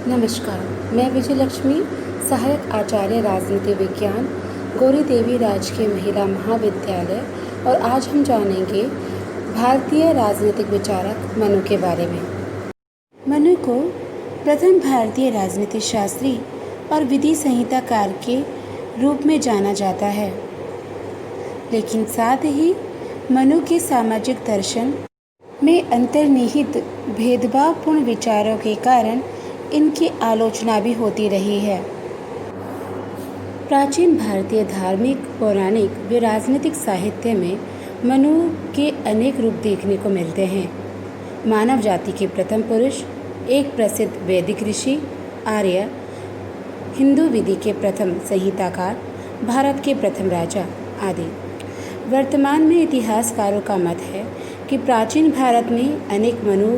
नमस्कार। मैं विजयलक्ष्मी, सहायक आचार्य राजनीति विज्ञान, गौरी देवी राजकीय महिला महाविद्यालय, और आज हम जानेंगे भारतीय राजनीतिक विचारक मनु के बारे में। मनु को प्रथम भारतीय राजनीति शास्त्री और विधि संहिताकार के रूप में जाना जाता है, लेकिन साथ ही मनु के सामाजिक दर्शन में अंतर्निहित भेदभावपूर्ण विचारों के कारण इनकी आलोचना भी होती रही है। प्राचीन भारतीय धार्मिक, पौराणिक व राजनीतिक साहित्य में मनु के अनेक रूप देखने को मिलते हैं। मानव जाति के प्रथम पुरुष, एक प्रसिद्ध वैदिक ऋषि, आर्य, हिंदू विधि के प्रथम संहिताकार, भारत के प्रथम राजा आदि। वर्तमान में इतिहासकारों का मत है कि प्राचीन भारत में अनेक मनु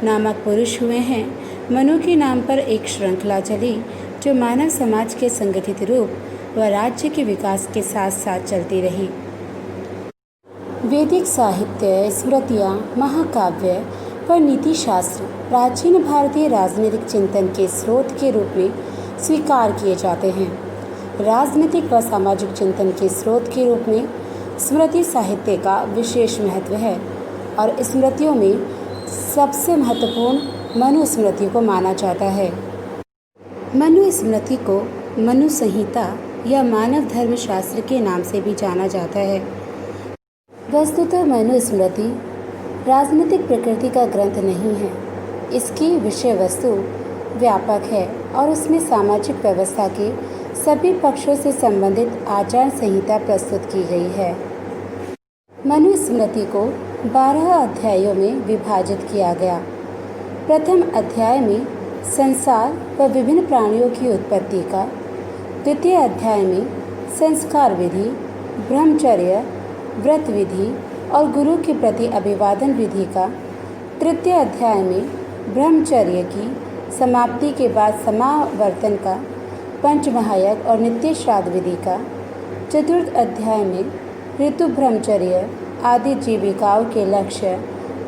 नामक पुरुष हुए हैं। मनु के नाम पर एक श्रृंखला चली जो मानव समाज के संगठित रूप व राज्य के विकास के साथ साथ चलती रही। वैदिक साहित्य, स्मृतियाँ, महाकाव्य व नीतिशास्त्र प्राचीन भारतीय राजनीतिक चिंतन के स्रोत के रूप में स्वीकार किए जाते हैं। राजनीतिक व सामाजिक चिंतन के स्रोत के रूप में स्मृति साहित्य का विशेष महत्व है और स्मृतियों में सबसे महत्वपूर्ण मनु स्मृति को माना जाता है। मनु स्मृति को मनु संहिता या मानव धर्म शास्त्र के नाम से भी जाना जाता है। वस्तुतः मनु स्मृति राजनीतिक प्रकृति का ग्रंथ नहीं है। इसकी विषय वस्तु व्यापक है और उसमें सामाजिक व्यवस्था के सभी पक्षों से संबंधित आचार संहिता प्रस्तुत की गई है। मनु स्मृति को 12 अध्यायों में विभाजित किया गया। प्रथम अध्याय में संसार व विभिन्न प्राणियों की उत्पत्ति का, द्वितीय अध्याय में संस्कार विधि, ब्रह्मचर्य, व्रत विधि और गुरु के प्रति अभिवादन विधि का, तृतीय अध्याय में ब्रह्मचर्य की समाप्ति के बाद समावर्तन का, पंचमहायज्ञ और नित्य श्राद्ध विधि का, चतुर्थ अध्याय में ऋतु ब्रह्मचर्य आदि जीविकाओं के लक्ष्य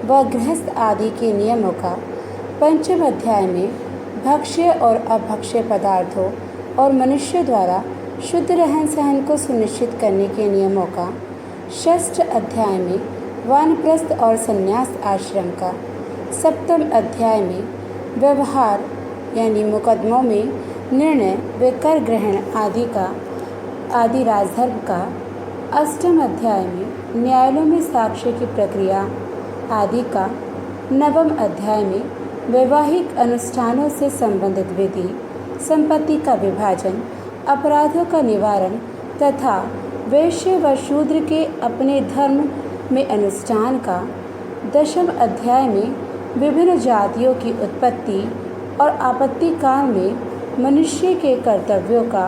व गृहस्थ आदि के नियमों का, पंचम अध्याय में भक्ष्य और अभक्ष्य पदार्थों और मनुष्य द्वारा शुद्ध रहन सहन को सुनिश्चित करने के नियमों का, षष्ठ अध्याय में वानप्रस्थ और संन्यास आश्रम का, सप्तम अध्याय में व्यवहार यानी मुकदमों में निर्णय व कर ग्रहण आदि राजधर्म का, अष्टम अध्याय में न्यायालयों में साक्ष्य की प्रक्रिया आदि का, नवम अध्याय में वैवाहिक अनुष्ठानों से संबंधित विधि, संपत्ति का विभाजन, अपराधों का निवारण तथा वैश्य व शूद्र के अपने धर्म में अनुष्ठान का, दशम अध्याय में विभिन्न जातियों की उत्पत्ति और आपत्ति काल में मनुष्य के कर्तव्यों का,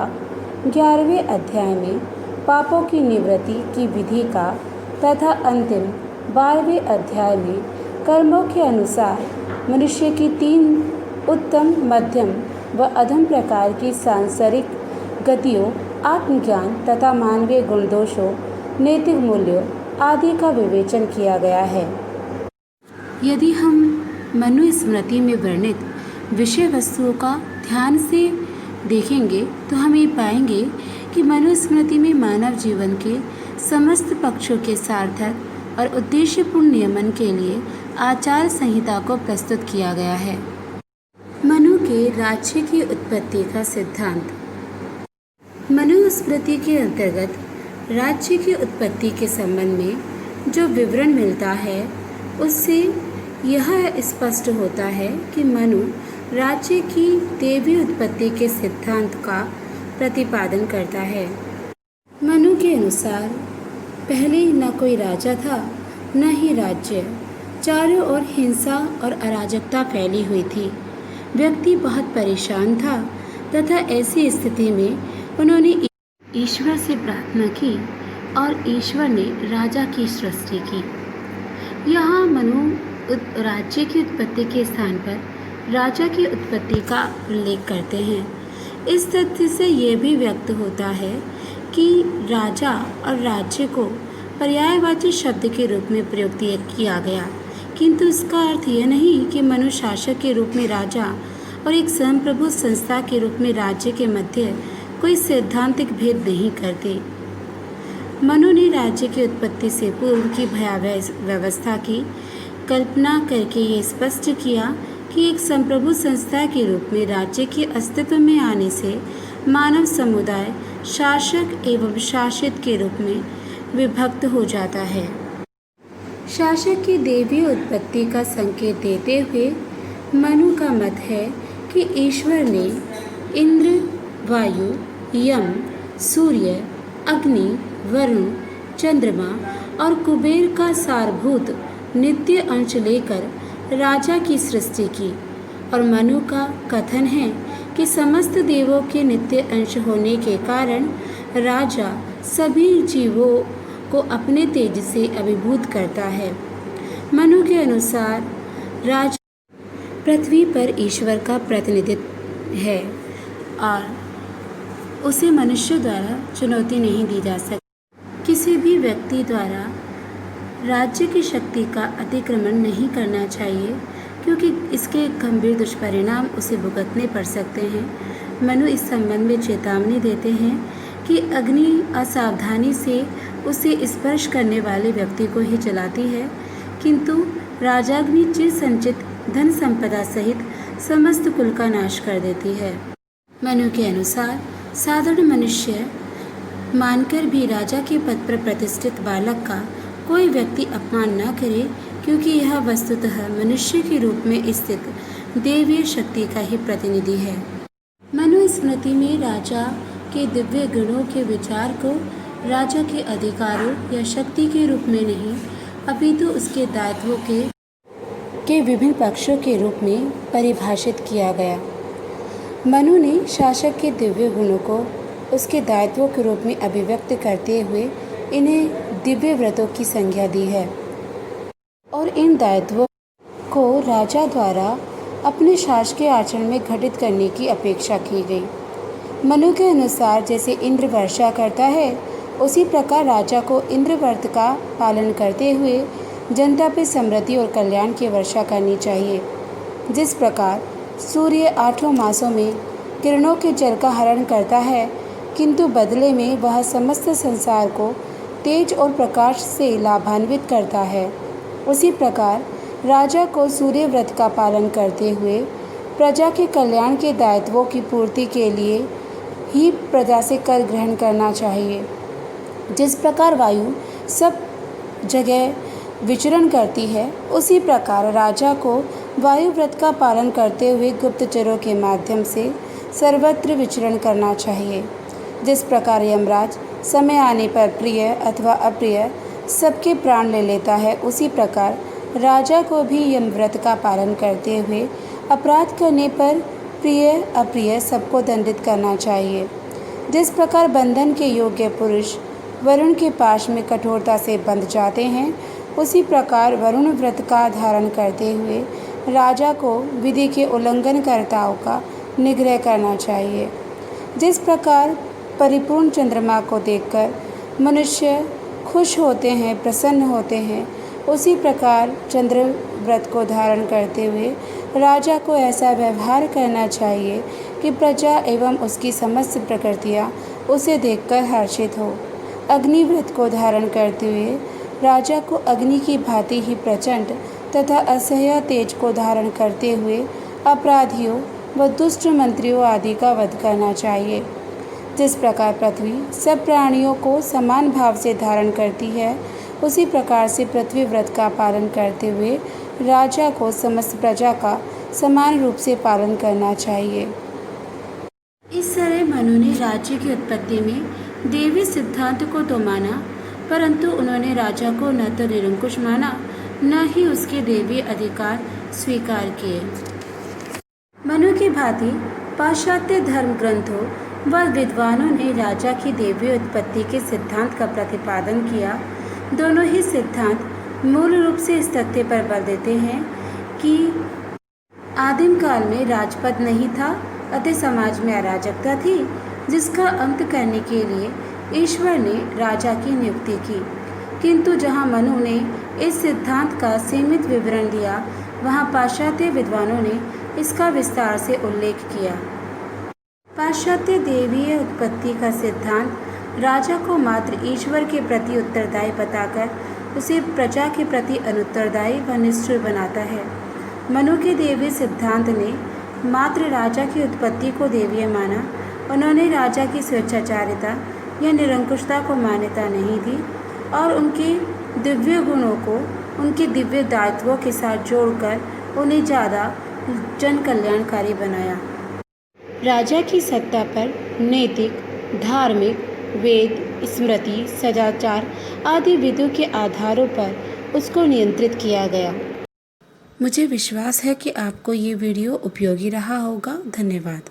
11वें अध्याय में पापों की निवृत्ति की विधि का तथा अंतिम 12वें अध्याय में कर्मों के अनुसार मनुष्य की 3 उत्तम, मध्यम व अधम प्रकार की सांसारिक गतियों, आत्मज्ञान तथा मानवीय गुण दोषों, नैतिक मूल्यों आदि का विवेचन किया गया है। यदि हम मनु स्मृति में वर्णित विषय वस्तुओं का ध्यान से देखेंगे तो हम ये पाएंगे कि मनु स्मृति में मानव जीवन के समस्त पक्षों के सार्थक और उद्देश्यपूर्ण नियमन के लिए आचार संहिता को प्रस्तुत किया गया है। मनु के राज्य की उत्पत्ति का सिद्धांत। मनु स्मृति के अंतर्गत राज्य की उत्पत्ति के संबंध में जो विवरण मिलता है उससे यह स्पष्ट होता है कि मनु राज्य की दैवीय उत्पत्ति के सिद्धांत का प्रतिपादन करता है। मनु के अनुसार पहले न कोई राजा था न ही राज्य। चारों ओर हिंसा और अराजकता फैली हुई थी। व्यक्ति बहुत परेशान था तथा ऐसी स्थिति में उन्होंने ईश्वर से प्रार्थना की और ईश्वर ने राजा की सृष्टि की। यहाँ मनु राज्य की उत्पत्ति के स्थान पर राजा की उत्पत्ति का उल्लेख करते हैं। इस तथ्य से यह भी व्यक्त होता है कि राजा और राज्य को पर्यायवाची शब्द के रूप में प्रयुक्त किया गया, किंतु इसका अर्थ यह नहीं कि मनु शासक के रूप में राजा और एक संप्रभु संस्था के रूप में राज्य के मध्य कोई सैद्धांतिक भेद नहीं करते। मनु ने राज्य की उत्पत्ति से पूर्व की भयावह व्यवस्था की कल्पना करके ये स्पष्ट किया कि एक संप्रभु संस्था के रूप में राज्य के अस्तित्व में आने से मानव समुदाय शासक एवं शासित के रूप में विभक्त हो जाता है। शासक की दैवीय उत्पत्ति का संकेत देते हुए मनु का मत है कि ईश्वर ने इंद्र, वायु, यम, सूर्य, अग्नि, वरुण, चंद्रमा और कुबेर का सारभूत नित्य अंश लेकर राजा की सृष्टि की। और मनु का कथन है कि समस्त देवों के नित्य अंश होने के कारण राजा सभी जीवों को अपने तेज से अभिभूत करता है। मनु के अनुसार राजा पृथ्वी पर ईश्वर का प्रतिनिधित्व है और उसे मनुष्य द्वारा चुनौती नहीं दी जा सकती। किसी भी व्यक्ति द्वारा राज्य की शक्ति का अतिक्रमण नहीं करना चाहिए, क्योंकि इसके गंभीर दुष्परिणाम उसे भुगतने पड़ सकते हैं। मनु इस संबंध में चेतावनी देते हैं कि अग्नि असावधानी से उसे स्पर्श करने वाले व्यक्ति को ही जलाती है, किंतु राजाग्नि चिर संचित धन संपदा सहित समस्त कुल का नाश कर देती है। मनु के अनुसार साधारण मनुष्य मानकर भी राजा के पद पर प्रतिष्ठित बालक का कोई व्यक्ति अपमान न करे, क्योंकि यह वस्तुतः मनुष्य के रूप में स्थित दैवीय शक्ति का ही प्रतिनिधि है। मनु स्मृति में राजा के दिव्य गुणों के विचार को राजा के अधिकारों या शक्ति के रूप में नहीं, अपितु उसके दायित्वों के विभिन्न पक्षों के रूप में परिभाषित किया गया। मनु ने शासक के दिव्य गुणों को उसके दायित्वों के रूप में अभिव्यक्त करते हुए इन्हें दिव्य व्रतों की संज्ञा दी है और इन दायित्वों को राजा द्वारा अपने शासकीय आचरण में घटित करने की अपेक्षा की गई। मनु के अनुसार जैसे इंद्र वर्षा करता है, उसी प्रकार राजा को इंद्र व्रत का पालन करते हुए जनता पर समृद्धि और कल्याण की वर्षा करनी चाहिए। जिस प्रकार सूर्य 8 मासों में किरणों के जल का हरण करता है, किंतु बदले में वह समस्त संसार को तेज और प्रकाश से लाभान्वित करता है, उसी प्रकार राजा को सूर्य व्रत का पालन करते हुए प्रजा के कल्याण के दायित्वों की पूर्ति के लिए ही प्रजा से कर ग्रहण करना चाहिए। जिस प्रकार वायु सब जगह विचरण करती है, उसी प्रकार राजा को वायु व्रत का पालन करते हुए गुप्तचरों के माध्यम से सर्वत्र विचरण करना चाहिए। जिस प्रकार यमराज समय आने पर प्रिय अथवा अप्रिय सबके प्राण ले लेता है, उसी प्रकार राजा को भी यम व्रत का पालन करते हुए अपराध करने पर प्रिय अप्रिय सबको दंडित करना चाहिए। जिस प्रकार बंधन के योग्य पुरुष वरुण के पाश में कठोरता से बंध जाते हैं, उसी प्रकार वरुण व्रत का धारण करते हुए राजा को विधि के उल्लंघनकर्ताओं का निग्रह करना चाहिए। जिस प्रकार परिपूर्ण चंद्रमा को देखकर मनुष्य खुश होते हैं, प्रसन्न होते हैं, उसी प्रकार चंद्र व्रत को धारण करते हुए राजा को ऐसा व्यवहार करना चाहिए कि प्रजा एवं उसकी समस्त प्रकृतियाँ उसे देखकर हर्षित हो। अग्नि व्रत को धारण करते हुए राजा को अग्नि की भांति ही प्रचंड तथा असह्य तेज को धारण करते हुए अपराधियों व दुष्ट मंत्रियों आदि का वध करना चाहिए। जिस प्रकार पृथ्वी सब प्राणियों को समान भाव से धारण करती है, उसी प्रकार से पृथ्वी व्रत का पालन करते हुए राजा को समस्त प्रजा का समान रूप से पालन करना चाहिए। इस तरह मनु ने राज्य की उत्पत्ति में देवी सिद्धांत को तो माना, परंतु उन्होंने राजा को न तो निरंकुश माना, न ही उसके देवी अधिकार स्वीकार किए। मनु की भांति पाश्चात्य धर्म ग्रंथों व विद्वानों ने राजा की देवी उत्पत्ति के सिद्धांत का प्रतिपादन किया। दोनों ही सिद्धांत मूल रूप से इस तथ्य पर बल देते हैं कि आदिम काल में राजपद नहीं था, अतः समाज में अराजकता थी, जिसका अंत करने के लिए ईश्वर ने राजा की नियुक्ति की। किंतु जहाँ मनु ने इस सिद्धांत का सीमित विवरण दिया, वहाँ पाश्चात्य विद्वानों ने इसका विस्तार से उल्लेख किया। पाश्चात्य दैवीय उत्पत्ति का सिद्धांत राजा को मात्र ईश्वर के प्रति उत्तरदायी बताकर उसे प्रजा के प्रति अनुत्तरदायी व निष्ठुर बनाता है। मनु के दैवीय सिद्धांत ने मात्र राजा की उत्पत्ति को दैवीय माना। उन्होंने राजा की स्वेच्छाचारिता या निरंकुशता को मान्यता नहीं दी और उनके दिव्य गुणों को उनके दिव्य दायित्वों के साथ जोड़कर उन्हें ज़्यादा जन कल्याणकारी बनाया। राजा की सत्ता पर नैतिक, धार्मिक, वेद, स्मृति, सदाचार आदि विधियों के आधारों पर उसको नियंत्रित किया गया। मुझे विश्वास है कि आपको ये वीडियो उपयोगी रहा होगा। धन्यवाद।